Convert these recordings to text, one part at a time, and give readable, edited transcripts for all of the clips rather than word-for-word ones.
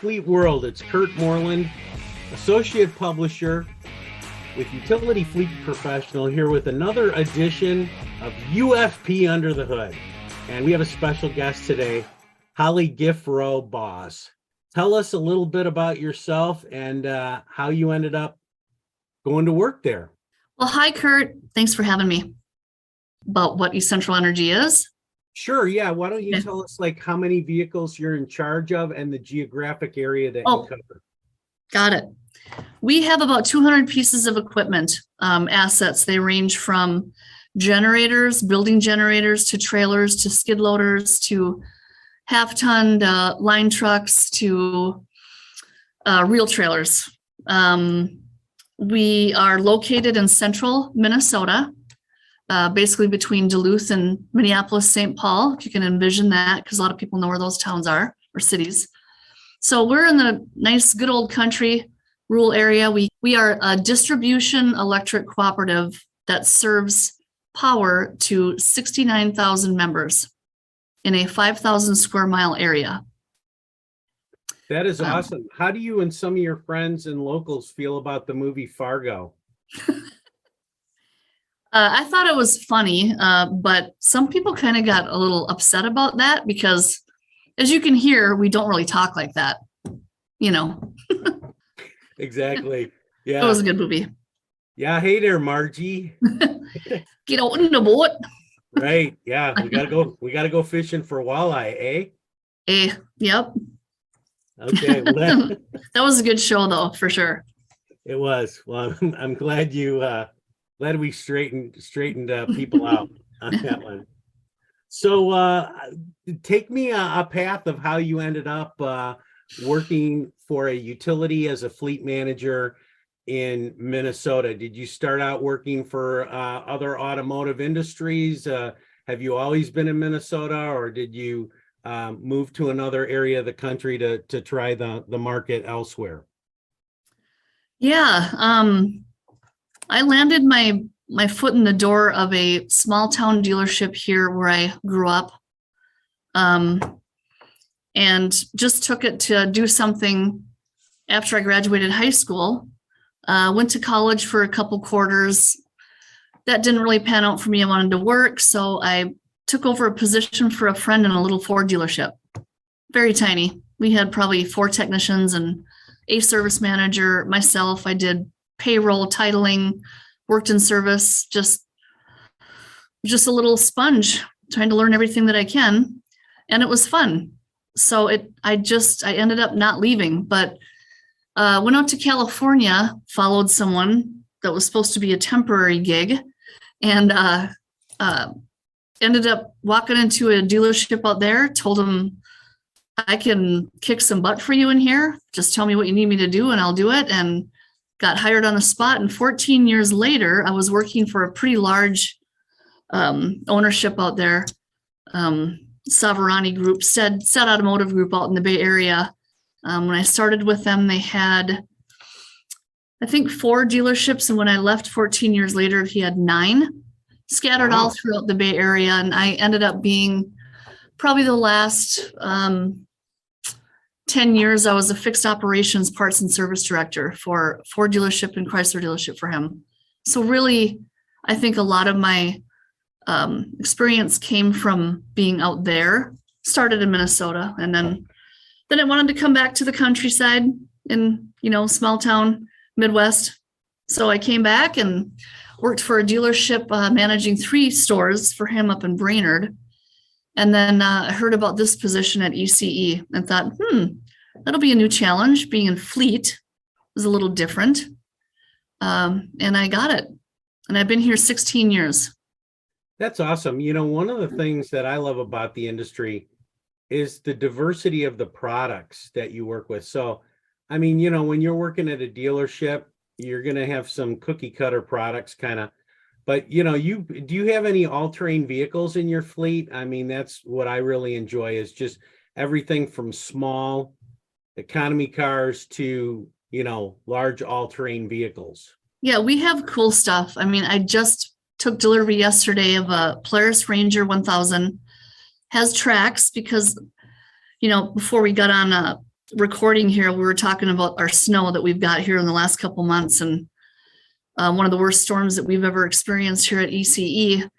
Fleet World. It's Kurt Moreland, Associate Publisher with Utility Fleet Professional, here with another edition of UFP Under the Hood. And we have a special guest today, Holly Giffrow Bos. Tell us a little bit about yourself and how you ended up going to work there. Well, hi, Kurt. Thanks for having me. About what Central Energy is? Sure, yeah. Why don't you tell us like how many vehicles you're in charge of and the geographic area that you cover? Got it. We have about 200 pieces of equipment, assets. They range from generators, building generators, to trailers, to skid loaders, to half-ton line trucks, to real trailers. We are located in central Minnesota, basically between Duluth and Minneapolis, St. Paul, if you can envision that, because a lot of people know where those towns are, or cities. So we're in the nice, good old country, rural area. We are a distribution electric cooperative that serves power to 69,000 members in a 5,000 square mile area. That is awesome. How do you and some of your friends and locals feel about the movie Fargo? I thought it was funny, but some people kind of got a little upset about that because, as you can hear, we don't really talk like that, you know. Exactly. Yeah. It was a good movie. Yeah. Hey there, Margie. Get out in the boat. Right. Yeah. We gotta go fishing for walleye, eh? Yep. Okay. Well, that was a good show, though, for sure. It was. Well, I'm glad glad we straightened people out on that one. So take me a path of how you ended up working for a utility as a fleet manager in Minnesota. Did you start out working for other automotive industries? Have you always been in Minnesota, or did you move to another area of the country to try the market elsewhere? Yeah, I landed my foot in the door of a small town dealership here where I grew up, and just took it to do something after I graduated high school. Went to college for a couple quarters. That didn't really pan out for me. I wanted to work, so I took over a position for a friend in a little Ford dealership. Very tiny. We had probably 4 technicians and a service manager, myself. I did payroll, titling, worked in service, just a little sponge trying to learn everything that I can. And it was fun. So I ended up not leaving, but went out to California, followed someone that was supposed to be a temporary gig, and ended up walking into a dealership out there, told them, I can kick some butt for you in here. Just tell me what you need me to do and I'll do it. And got hired on the spot. And 14 years later, I was working for a pretty large ownership out there, Savarani Group, said Automotive Group out in the Bay Area. When I started with them, they had, I think, 4 dealerships. And when I left 14 years later, he had 9 scattered all throughout the Bay Area. And I ended up being probably the last 10 years, I was a fixed operations parts and service director for Ford dealership and Chrysler dealership for him. So really, I think a lot of my experience came from being out there. Started in Minnesota, and then I wanted to come back to the countryside in, small town Midwest. So I came back and worked for a dealership managing 3 stores for him up in Brainerd. And then I heard about this position at ECE and thought, that'll be a new challenge. Being in fleet was a little different. And I got it. And I've been here 16 years. That's awesome. One of the things that I love about the industry is the diversity of the products that you work with. So, I mean, when you're working at a dealership, you're going to have some cookie cutter products kind of. But, do you have any all-terrain vehicles in your fleet? I mean, that's what I really enjoy, is just everything from small economy cars to, large all-terrain vehicles. Yeah, we have cool stuff. I mean, I just took delivery yesterday of a Polaris Ranger 1000. Has tracks because, before we got on recording here, we were talking about our snow that we've got here in the last couple months, and one of the worst storms that we've ever experienced here at ECE.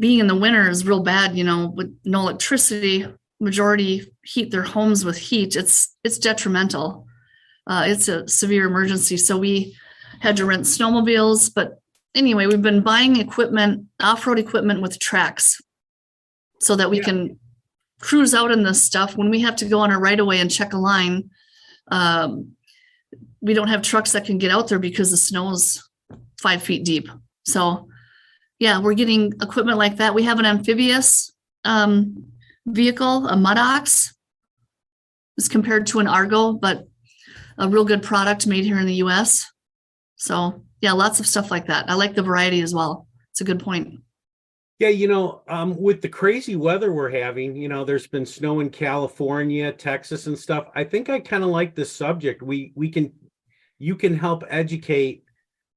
Being in the winter is real bad, with no electricity. Majority heat their homes with heat. It's detrimental. It's a severe emergency. So we had to rent snowmobiles. But anyway, we've been buying equipment, off-road equipment with tracks so that we can cruise out in this stuff. When we have to go on a right-of-way and check a line, we don't have trucks that can get out there because the snow's 5 feet deep. So yeah, we're getting equipment like that. We have an amphibious vehicle, a mud ox. It's compared to an Argo, but a real good product made here in the US. So yeah, lots of stuff like that. I like the variety as well. It's a good point. Yeah, with the crazy weather we're having, there's been snow in California, Texas and stuff. I think I kind of like this subject. You can help educate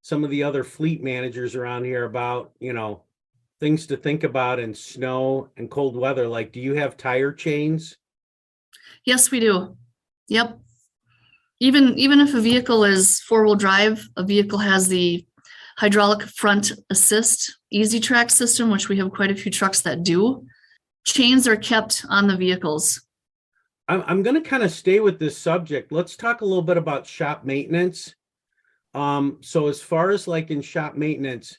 some of the other fleet managers around here about, things to think about in snow and cold weather. Like, do you have tire chains? Yes, we do. Yep. Even if a vehicle is 4-wheel drive, a vehicle has the hydraulic front assist easy track system, which we have quite a few trucks that do. Chains are kept on the vehicles. I'm going to kind of stay with this subject. Let's talk a little bit about shop maintenance. So as far as like in shop maintenance,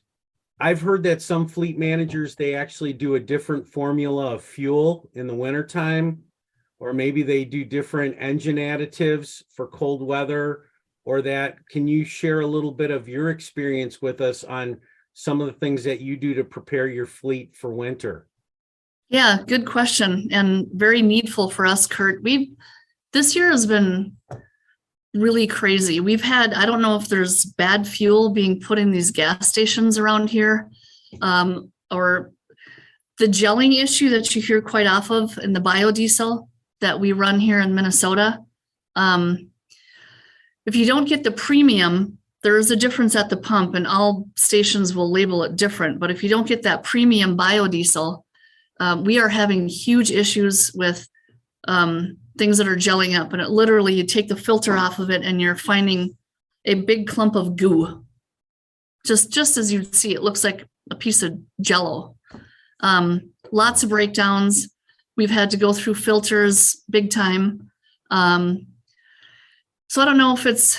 I've heard that some fleet managers, they actually do a different formula of fuel in the wintertime, or maybe they do different engine additives for cold weather or that. Can you share a little bit of your experience with us on some of the things that you do to prepare your fleet for winter? Yeah, good question, and very needful for us, Kurt. This year has been really crazy. We've had, I don't know if there's bad fuel being put in these gas stations around here, or the gelling issue that you hear quite off of in the biodiesel that we run here in Minnesota. If you don't get the premium, there is a difference at the pump, and all stations will label it different. But if you don't get that premium biodiesel, we are having huge issues with things that are gelling up, and it literally, you take the filter off of it and you're finding a big clump of goo. Just as you'd see, it looks like a piece of Jello. Lots of breakdowns. We've had to go through filters big time. So I don't know if it's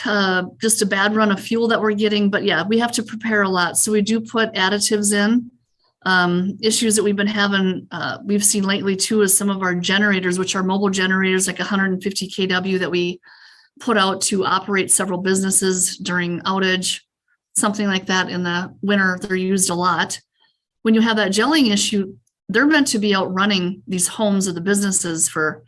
just a bad run of fuel that we're getting, but yeah, we have to prepare a lot. So we do put additives in. Issues that we've been having, we've seen lately too, is some of our generators, which are mobile generators, like 150 kW that we put out to operate several businesses during outage, something like that. In the winter, they're used a lot. When you have that gelling issue, they're meant to be out running these homes of the businesses for,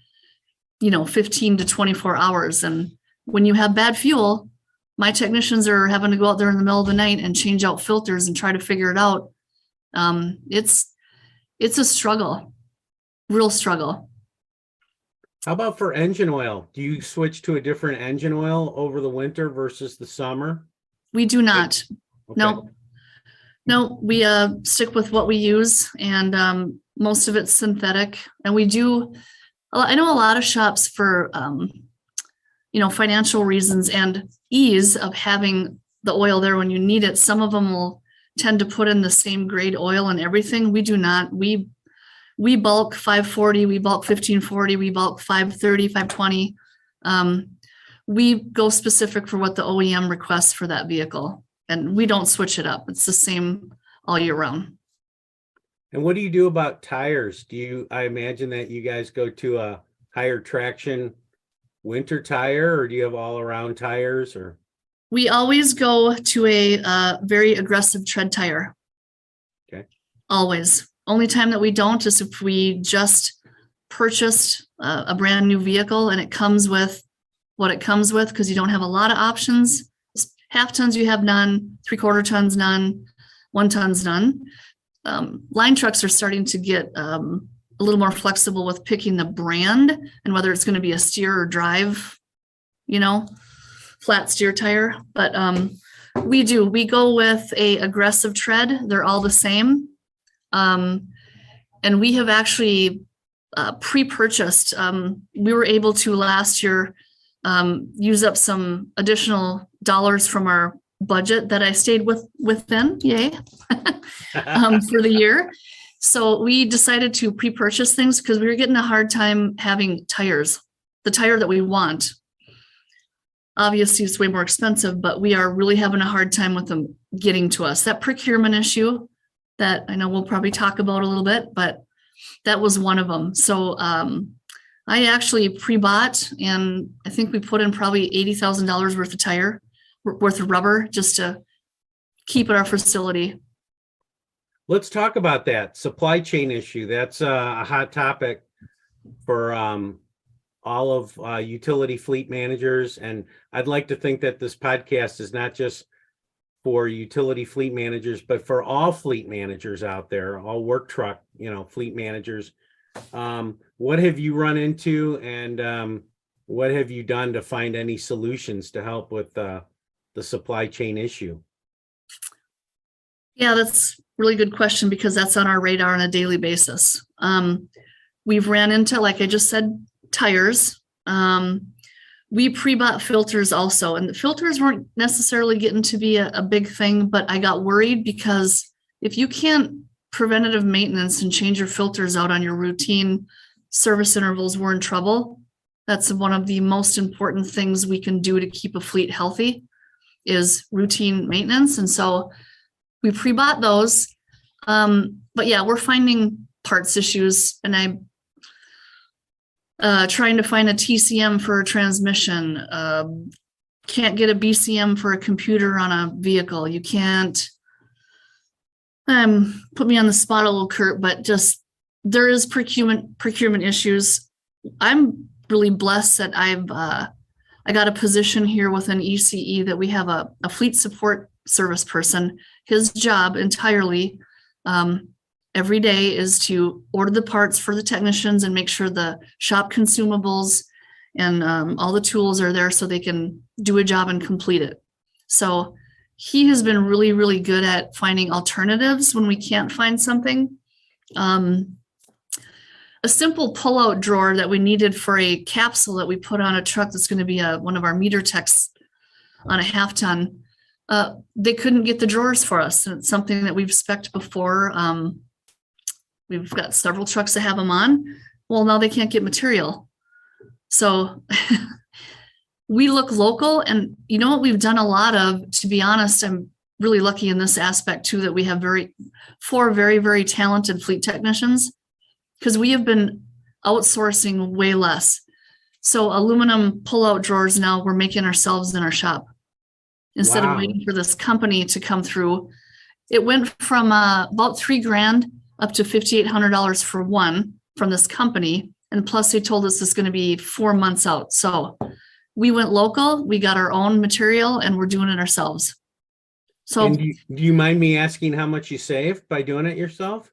15 to 24 hours. And when you have bad fuel, my technicians are having to go out there in the middle of the night and change out filters and try to figure it out. It's a struggle, real struggle. How about for engine oil? Do you switch to a different engine oil over the winter versus the summer? We do not. Okay. No, we stick with what we use, and most of it's synthetic. And we do, I know a lot of shops for, financial reasons and ease of having the oil there when you need it. Some of them will tend to put in the same grade oil and everything. We do not. We bulk 540, we bulk 1540, we bulk 530, 520. We go specific for what the OEM requests for that vehicle, and we don't switch it up. It's the same all year round. And what do you do about tires? I imagine that you guys go to a higher traction winter tire, or do you have all around tires, or? We always go to a very aggressive tread tire. Okay. Always. Only time that we don't is if we just purchased a brand new vehicle and it comes with what it comes with, because you don't have a lot of options. Half tons you have none, 3/4 tons none, 1 tons none. Line trucks are starting to get a little more flexible with picking the brand and whether it's going to be a steer or drive, flat steer tire. But we go with a aggressive tread. They're all the same. And we have actually pre-purchased. We were able to last year use up some additional dollars from our budget that I stayed within, yay, for the year. So we decided to pre-purchase things because we were getting a hard time having tires, the tire that we want. Obviously, it's way more expensive, but we are really having a hard time with them getting to us. That procurement issue that I know we'll probably talk about a little bit, but that was one of them. So I actually pre-bought, and I think we put in probably $80,000 worth of rubber just to keep at our facility. Let's talk about that supply chain issue. That's a hot topic for all of utility fleet managers. And I'd like to think that this podcast is not just for utility fleet managers, but for all fleet managers out there, all work truck, fleet managers. What have you run into, and what have you done to find any solutions to help with the supply chain issue? Yeah, that's a really good question because that's on our radar on a daily basis. We've ran into, like I just said, tires. We pre-bought filters also, and the filters weren't necessarily getting to be a big thing, but I got worried because if you can't preventative maintenance and change your filters out on your routine service intervals, we're in trouble. That's one of the most important things we can do to keep a fleet healthy is routine maintenance. And so we pre-bought those. But yeah, we're finding parts issues, and I'm trying to find a TCM for a transmission. Can't get a BCM for a computer on a vehicle. You can't put me on the spot a little, Kurt, but just there is procurement issues. I'm really blessed that I got a position here with an ECE that we have a fleet support service person. His job entirely every day is to order the parts for the technicians and make sure the shop consumables and all the tools are there so they can do a job and complete it. So he has been really, really good at finding alternatives when we can't find something. A simple pull-out drawer that we needed for a capsule that we put on a truck that's going to be one of our meter techs on a half-ton. They couldn't get the drawers for us. And it's something that we've spec'd before. We've got several trucks that have them on. Well, now they can't get material. So we look local, and you know what we've done a lot of, to be honest, I'm really lucky in this aspect too, that we have four very, very talented fleet technicians, because we have been outsourcing way less. So aluminum pull-out drawers now we're making ourselves in our shop instead of waiting for this company to come through. It went from about $3,000 up to $5,800 for one from this company. And plus they told us it's going to be 4 months out. So we went local, we got our own material, and we're doing it ourselves. So and do you mind me asking how much you saved by doing it yourself?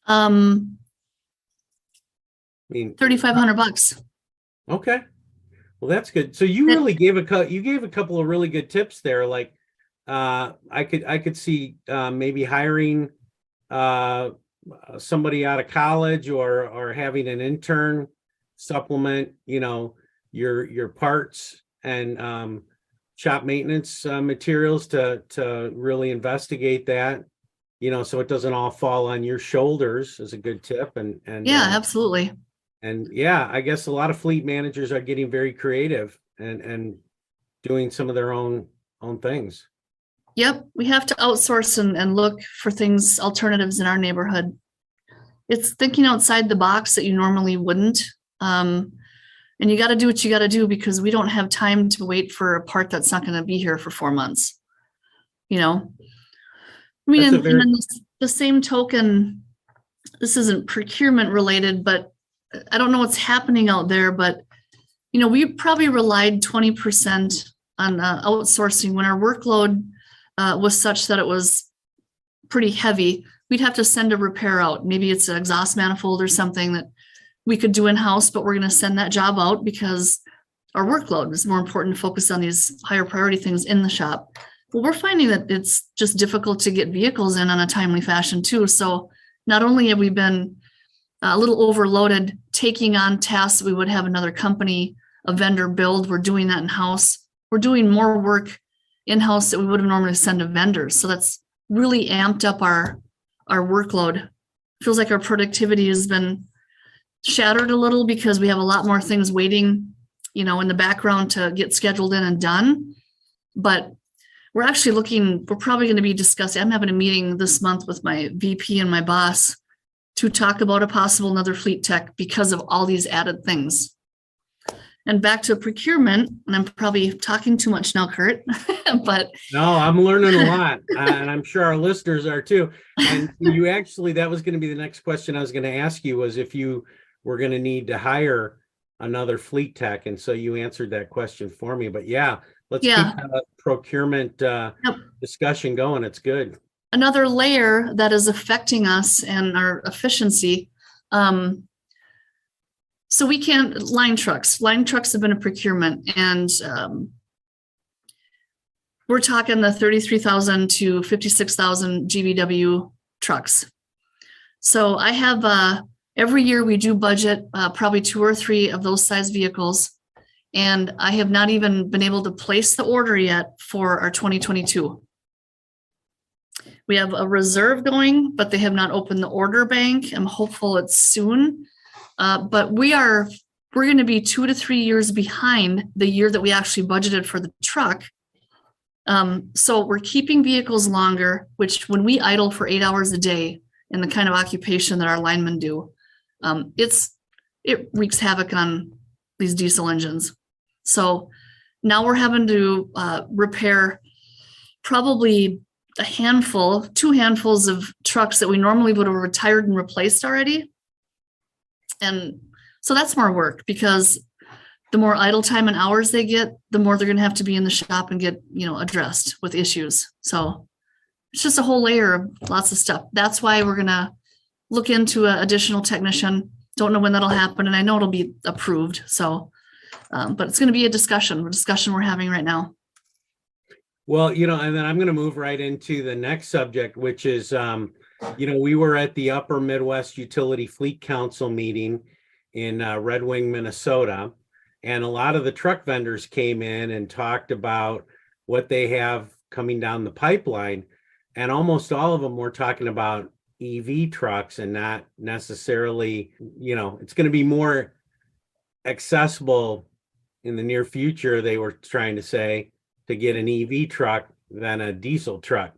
I mean, $3,500. Okay. Well, that's good. So you really gave a couple of really good tips there. Like, I could see maybe hiring somebody out of college or having an intern supplement, your parts and shop maintenance materials to really investigate that, so it doesn't all fall on your shoulders, is a good tip. And yeah, absolutely. And yeah, I guess a lot of fleet managers are getting very creative and doing some of their own things. Yep, we have to outsource and look for things, alternatives in our neighborhood. It's thinking outside the box that you normally wouldn't. And you got to do what you got to do, because we don't have time to wait for a part that's not going to be here for 4 months. I mean, in the same token, this isn't procurement related, but I don't know what's happening out there, but we probably relied 20% on outsourcing when our workload was such that it was pretty heavy. We'd have to send a repair out. Maybe it's an exhaust manifold or something that we could do in-house, but we're going to send that job out because our workload is more important to focus on these higher priority things in the shop. But we're finding that it's just difficult to get vehicles in on a timely fashion too. So not only have we been a little overloaded taking on tasks we would have another company, a vendor build. We're doing that in-house. We're doing more work in-house that we would have normally sent to vendors. So that's really amped up our workload. Feels like our productivity has been shattered a little because we have a lot more things waiting, in the background to get scheduled in and done. But we're probably going to be discussing, I'm having a meeting this month with my VP and my boss to talk about a possible another fleet tech because of all these added things. And back to procurement, and I'm probably talking too much now, Kurt, but. No, I'm learning a lot, and I'm sure our listeners are too. And you actually, that was going to be the next question I was going to ask you, was if you were going to need to hire another fleet tech. And so you answered that question for me. But yeah, let's keep the procurement discussion going. It's good. Another layer that is affecting us and our efficiency. So we can't, line trucks have been a procurement, and we're talking the 33,000 to 56,000 GVW trucks. So I have, every year we do budget probably 2 or 3 of those size vehicles. And I have not even been able to place the order yet for our 2022. We have a reserve going, but they have not opened the order bank. I'm hopeful it's soon. But we're going to be 2 to 3 years behind the year that we actually budgeted for the truck. So we're keeping vehicles longer, which when we idle for 8 hours a day in the kind of occupation that our linemen do, it wreaks havoc on these diesel engines. So now we're having to repair probably 2 handfuls of trucks that we normally would have retired and replaced already. And so that's more work, because the more idle time and hours they get, the more they're going to have to be in the shop and get, addressed with issues. So it's just a whole layer of lots of stuff. That's why we're going to look into an additional technician. Don't know when that'll happen, and I know it'll be approved. So, but it's going to be a discussion we're having right now. Well, and then I'm going to move right into the next subject, which is, we were at the Upper Midwest Utility Fleet Council meeting in Red Wing, Minnesota, and a lot of the truck vendors came in and talked about what they have coming down the pipeline, and almost all of them were talking about EV trucks and not necessarily, it's going to be more accessible in the near future, they were trying to say, to get an EV truck than a diesel truck.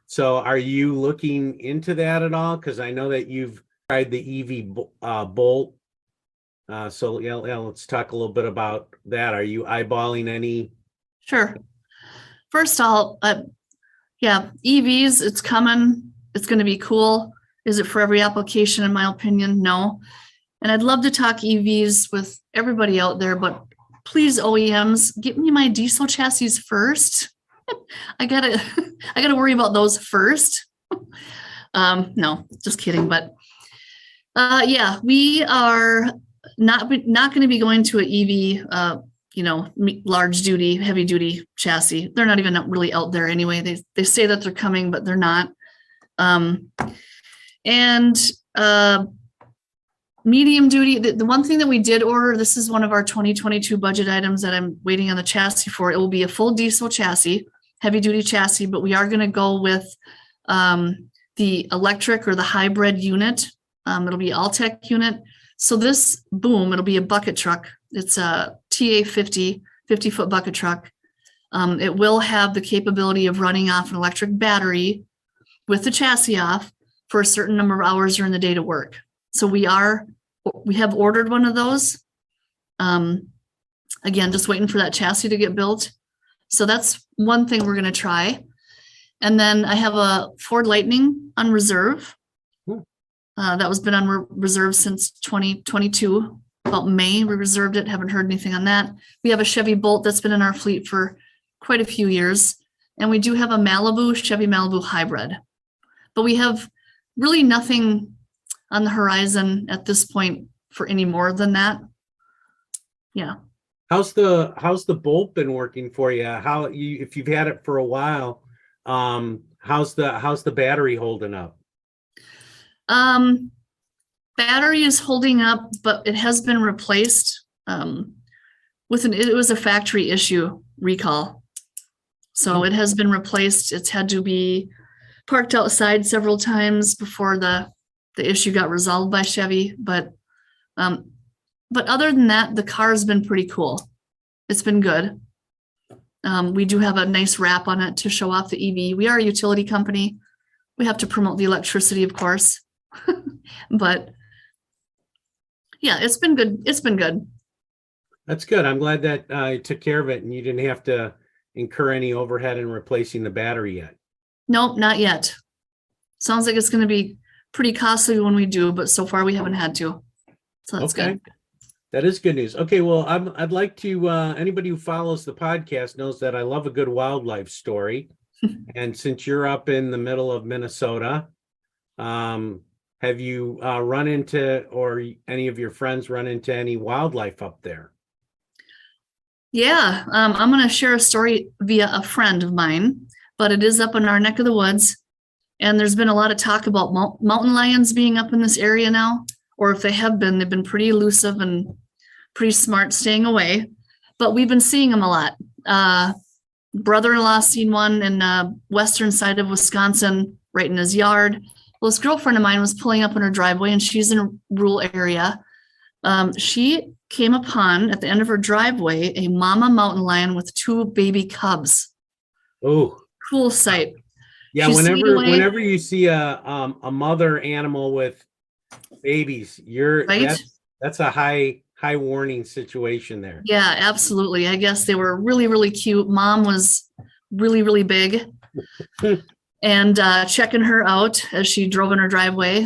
So are you looking into that at all? Because I know that you've tried the EV Bolt. So let's talk a little bit about that. Are you eyeballing any? Sure. First, EVs, it's coming. It's going to be cool. Is it for every application? In my opinion, no. And I'd love to talk EVs with everybody out there, but please, OEMs, get me my diesel chassis first. I gotta worry about those first. No, just kidding. But we are not going to be going to an EV, large duty, heavy duty chassis. They're not even really out there anyway. They say that they're coming, but they're not. Medium duty, the one thing that we did order, this is one of our 2022 budget items that I'm waiting on the chassis for. It will be a full diesel chassis, heavy duty chassis, but we are going to go with the electric or the hybrid unit. It'll be all-tech unit. So this boom, it'll be a bucket truck. It's a TA 50-foot bucket truck. It will have the capability of running off an electric battery with the chassis off for a certain number of hours during the day to work. So we have ordered one of those. Again, just waiting for that chassis to get built. So that's one thing we're going to try. And then I have a Ford Lightning on reserve. That was been on reserve since 2022. About May, we reserved it. Haven't heard anything on that. We have a Chevy Bolt that's been in our fleet for quite a few years. And we do have a Chevy Malibu hybrid. But we have really nothing on the horizon at this point for any more than that. Yeah. How's the Bolt been working for you? If you've had it for a while, how's the battery holding up? battery is holding up, but it has been replaced. It was a factory issue recall. So it has been replaced. It's had to be parked outside several times before the issue got resolved by Chevy. But other than that, the car's been pretty cool. It's been good. We do have a nice wrap on it to show off the EV. We are a utility company. We have to promote the electricity, of course. But yeah, it's been good. It's been good. That's good. I'm glad that you took care of it and you didn't have to incur any overhead in replacing the battery yet. Nope, not yet. Sounds like it's going to be pretty costly when we do, but so far we haven't had to. So that's good. That is good news. Okay, well, I'd like to, anybody who follows the podcast knows that I love a good wildlife story. And since you're up in the middle of Minnesota, have you run into, or any of your friends run into any wildlife up there? Yeah, I'm going to share a story via a friend of mine, but it is up in our neck of the woods. And there's been a lot of talk about mountain lions being up in this area now, or if they have been, they've been pretty elusive and pretty smart staying away. But we've been seeing them a lot. Brother-in-law seen one in western side of Wisconsin, right in his yard. Well, this girlfriend of mine was pulling up in her driveway, and she's in a rural area. She came upon, at the end of her driveway, a mama mountain lion with 2 baby cubs. Oh, cool sight. Yeah, whenever you see a mother animal with babies, that's a high warning situation there. Yeah, absolutely. I guess they were really, really cute. Mom was really, really big. And checking her out as she drove in her driveway.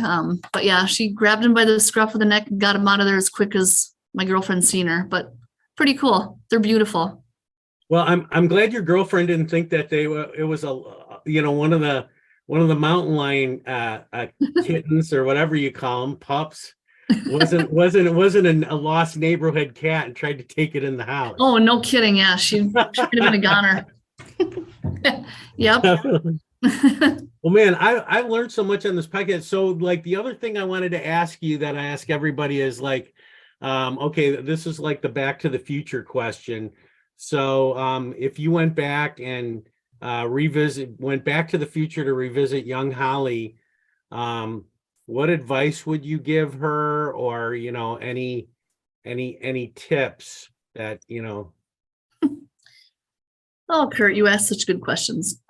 But yeah, she grabbed him by the scruff of the neck and got him out of there as quick as my girlfriend seen her. But pretty cool. They're beautiful. Well, I'm glad your girlfriend didn't think that it was one of the mountain lion kittens or whatever you call them, pups. It wasn't a lost neighborhood cat and tried to take it in the house. Oh, no kidding. Yeah, she could have been a goner. Yep. Definitely. Well, man, I learned so much on this podcast. So, like, the other thing I wanted to ask you that I ask everybody is like, okay, this is like the Back to the Future question. So, if you went back and went back to the future to revisit young Holly, what advice would you give her, or any tips that Oh, Kurt, you asked such good questions.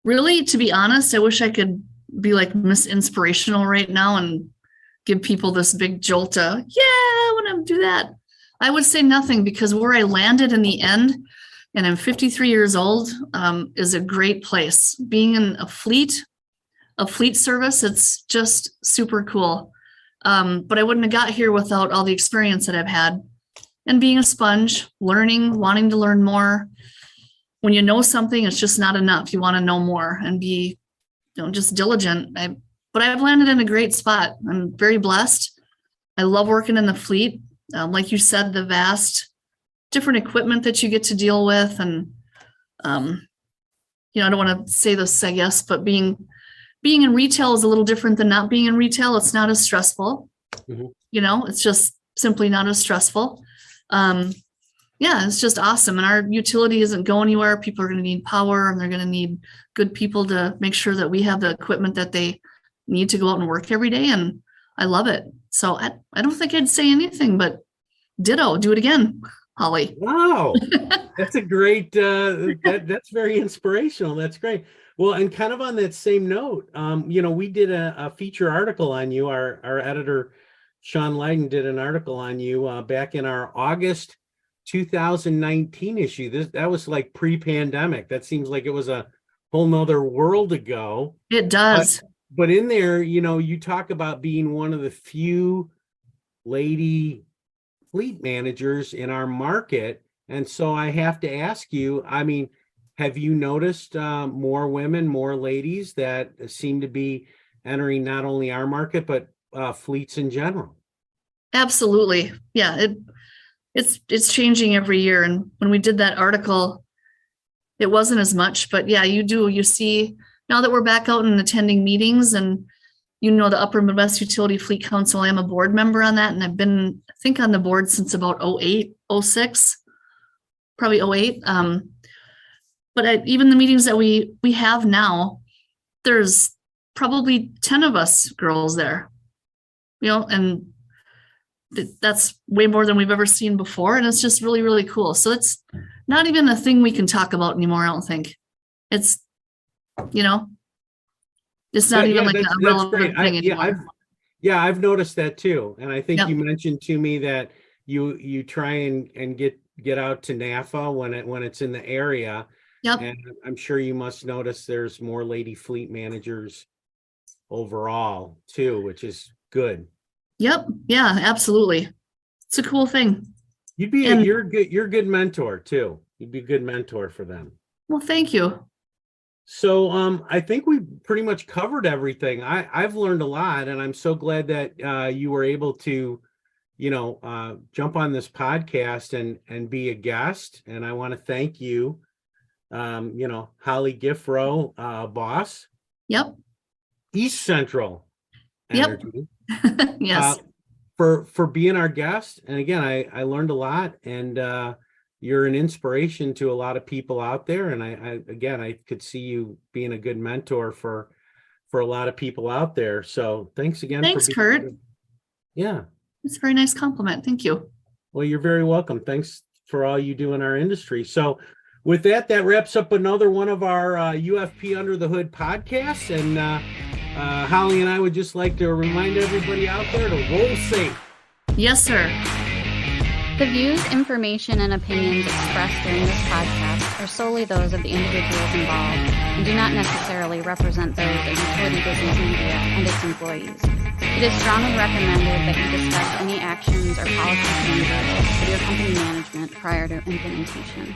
Really, to be honest, I wish I could be like Miss Inspirational right now and give people this big jolt of, yeah, I want to do that. I would say nothing, because where I landed in the end, and I'm 53 years old, is a great place. Being in a fleet service, it's just super cool. But I wouldn't have got here without all the experience that I've had. And being a sponge, learning, wanting to learn more. When you know something, it's just not enough. You want to know more and be, just diligent. But I've landed in a great spot. I'm very blessed. I love working in the fleet. Like you said, the vast different equipment that you get to deal with. And, I don't want to say this, I guess, but being in retail is a little different than not being in retail. It's not as stressful. Mm-hmm. It's just simply not as stressful. Yeah, it's just awesome. And our utility isn't going anywhere. People are going to need power, and they're going to need good people to make sure that we have the equipment that they need to go out and work every day. And I love it. So I don't think I'd say anything, but ditto, do it again, Holly. Wow. That's a great, that's very inspirational. That's great. Well, and kind of on that same note, we did a feature article on you. Our editor, Sean Leiden, did an article on you back in our August 2019 issue. That was like pre-pandemic. That seems like it was a whole nother world ago. It does. But in there, you talk about being one of the few lady fleet managers in our market. And so I have to ask you, have you noticed more women, more ladies that seem to be entering not only our market, but fleets in general? Absolutely. Yeah, it's changing every year. And when we did that article, it wasn't as much, but yeah, you see now that we're back out and attending meetings and, the Upper Midwest Utility Fleet Council, I am a board member on that. And I've been, I think, on the board since about 08, 06, probably 08. But even the meetings that we have now, there's probably 10 of us girls there, and that's way more than we've ever seen before. And it's just really, really cool. So it's not even a thing we can talk about anymore. I don't think it's, it's not even like a relevant thing anymore. I've noticed that too. And I think Yep. you mentioned to me that you try and get out to NAFA when it's in the area. Yep. And I'm sure you must notice there's more lady fleet managers overall too, which is good. Yep. Yeah, absolutely. It's a cool thing. You're a good mentor too. You'd be a good mentor for them. Well, thank you. So I think we pretty much covered everything. I've learned a lot, and I'm so glad that you were able to, jump on this podcast and be a guest. And I want to thank you, Holly Giffrow Bos. Yep. East Central Energy. Yep. Yes. For being our guest. And again, I learned a lot, and you're an inspiration to a lot of people out there. And I could see you being a good mentor for a lot of people out there. So thanks again. Thanks, Kurt. Yeah. It's a very nice compliment. Thank you. Well, you're very welcome. Thanks for all you do in our industry. So with that wraps up another one of our UFP Under the Hood podcasts. And Holly and I would just like to remind everybody out there to roll safe. Yes, sir. The views, information, and opinions expressed during this podcast are solely those of the individuals involved and do not necessarily represent those of Utility Business Media and its employees. It is strongly recommended that you discuss any actions or policy changes with your company management prior to implementation.